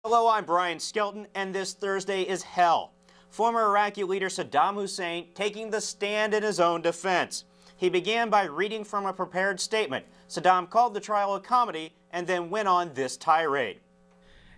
Hello, I'm Brian Skelton, and this Thursday is hell. Former Iraqi leader Saddam Hussein taking the stand in his own defense. He began by reading from a prepared statement. Saddam called the trial a comedy and then went on this tirade.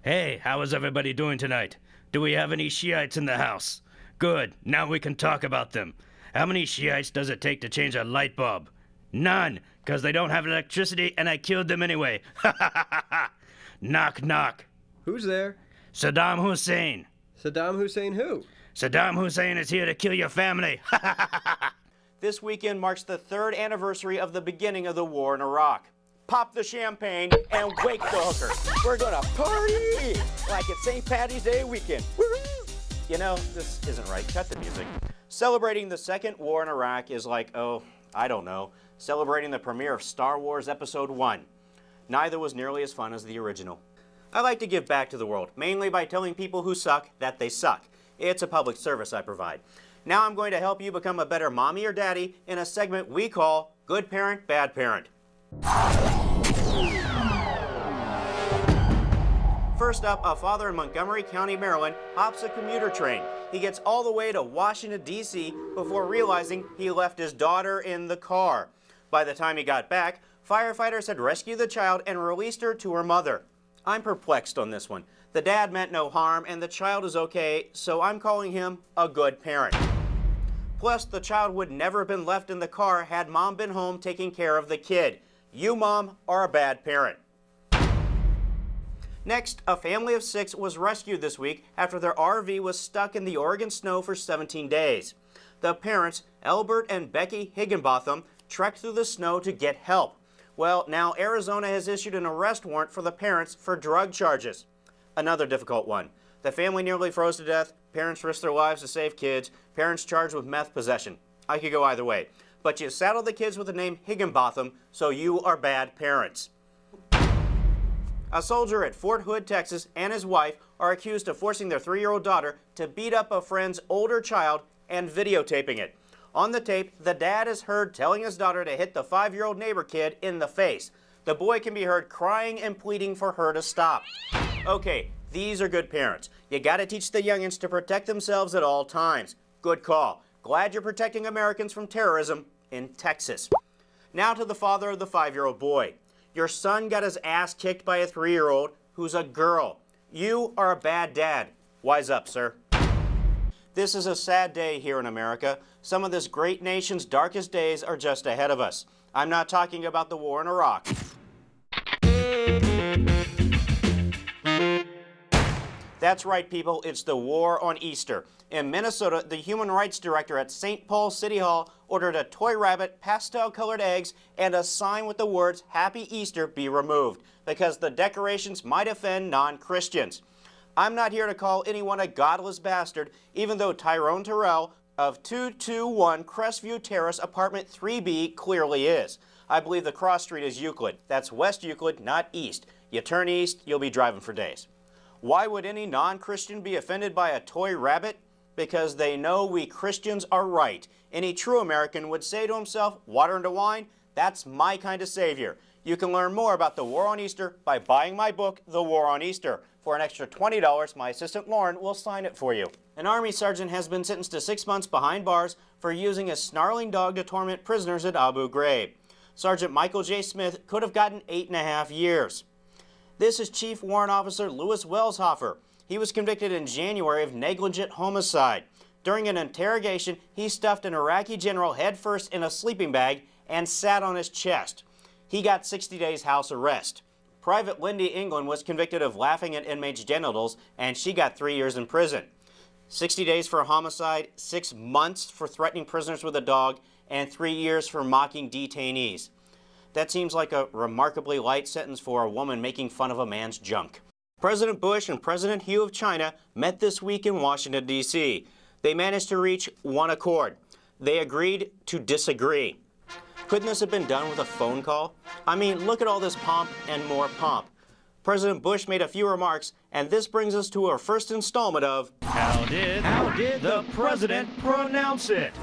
Hey, how is everybody doing tonight? Do we have any Shiites in the house? Good, now we can talk about them. How many Shiites does it take to change a light bulb? None, because they don't have electricity and I killed them anyway. Ha ha ha ha ha! Knock knock. Who's there? Saddam Hussein. Saddam Hussein who? Saddam Hussein is here to kill your family. Ha ha ha ha ha! This weekend marks the 3rd anniversary of the beginning of the war in Iraq. Pop the champagne and wake the hookers. We're gonna party like it's St. Patty's Day weekend. Woo-hoo! You know, this isn't right. Cut the music. Celebrating the second war in Iraq is like, oh, I don't know, celebrating the premiere of Star Wars Episode 1. Neither was nearly as fun as the original. I like to give back to the world, mainly by telling people who suck that they suck. It's a public service I provide. Now I'm going to help you become a better mommy or daddy in a segment we call Good Parent, Bad Parent. First up, a father in Montgomery County, Maryland, hops a commuter train. He gets all the way to Washington, D.C. before realizing he left his daughter in the car. By the time he got back, firefighters had rescued the child and released her to her mother. I'm perplexed on this one. The dad meant no harm and the child is okay, so I'm calling him a good parent. Plus, the child would never have been left in the car had mom been home taking care of the kid. You, mom, are a bad parent. Next, a family of 6 was rescued this week after their RV was stuck in the Oregon snow for 17 days. The parents, Albert and Becky Higginbotham, trekked through the snow to get help. Well, now Arizona has issued an arrest warrant for the parents for drug charges. Another difficult one. The family nearly froze to death. Parents risked their lives to save kids. Parents charged with meth possession. I could go either way. But you saddled the kids with the name Higginbotham, so you are bad parents. A soldier at Fort Hood, Texas, and his wife are accused of forcing their 3-year-old daughter to beat up a friend's older child and videotaping it. On the tape, the dad is heard telling his daughter to hit the 5-year-old neighbor kid in the face. The boy can be heard crying and pleading for her to stop. Okay, these are good parents. You gotta teach the youngins to protect themselves at all times. Good call. Glad you're protecting Americans from terrorism in Texas. Now to the father of the 5-year-old boy. Your son got his ass kicked by a 3-year-old who's a girl. You are a bad dad. Wise up, sir. This is a sad day here in America. Some of this great nation's darkest days are just ahead of us. I'm not talking about the war in Iraq. That's right, people. It's the war on Easter. In Minnesota, the human rights director at St. Paul City Hall ordered a toy rabbit, pastel-colored eggs, and a sign with the words Happy Easter be removed because the decorations might offend non-Christians. I'm not here to call anyone a godless bastard, even though Tyrone Terrell of 221 Crestview Terrace, apartment 3B, clearly is. I believe the cross street is Euclid. That's West Euclid, not East. You turn east, you'll be driving for days. Why would any non-Christian be offended by a toy rabbit? Because they know we Christians are right. Any true American would say to himself, water into wine, that's my kind of savior. You can learn more about the war on Easter by buying my book, The War on Easter. For an extra $20, my assistant Lauren will sign it for you. An Army sergeant has been sentenced to 6 months behind bars for using a snarling dog to torment prisoners at Abu Ghraib. Sergeant Michael J. Smith could have gotten 8.5 years. This is Chief Warrant Officer Louis Welshofer. He was convicted in January of negligent homicide. During an interrogation, he stuffed an Iraqi general headfirst in a sleeping bag and sat on his chest. He got 60 days house arrest. Private Lindy England was convicted of laughing at inmates' genitals, and she got 3 years in prison. 60 days for homicide, 6 months for threatening prisoners with a dog, and 3 years for mocking detainees. That seems like a remarkably light sentence for a woman making fun of a man's junk. President Bush and President Hu of China met this week in Washington, D.C. They managed to reach one accord. They agreed to disagree. Couldn't this have been done with a phone call? I mean, look at all this pomp and more pomp. President Bush made a few remarks, and this brings us to our first installment of How did the president pronounce it?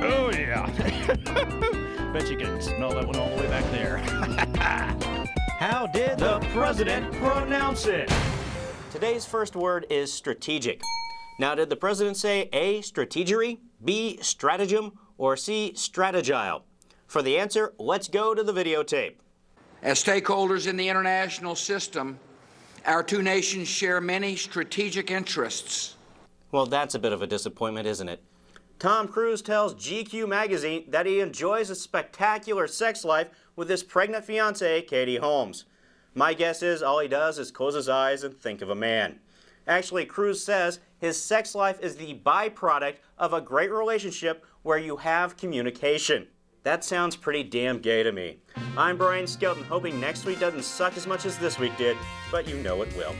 Oh, yeah. Bet you can smell that one all the way back there. How did The president pronounce it. Today's first word is strategic. Now, did the president say A, strategery, B, stratagem, or C, strategile? For the answer, let's go to the videotape. As stakeholders in the international system, our two nations share many strategic interests. Well, that's a bit of a disappointment, isn't it? Tom Cruise tells GQ magazine that he enjoys a spectacular sex life with his pregnant fiancée, Katie Holmes. My guess is all he does is close his eyes and think of a man. Actually, Cruise says his sex life is the byproduct of a great relationship where you have communication. That sounds pretty damn gay to me. I'm Brian Skelton, hoping next week doesn't suck as much as this week did, but you know it will.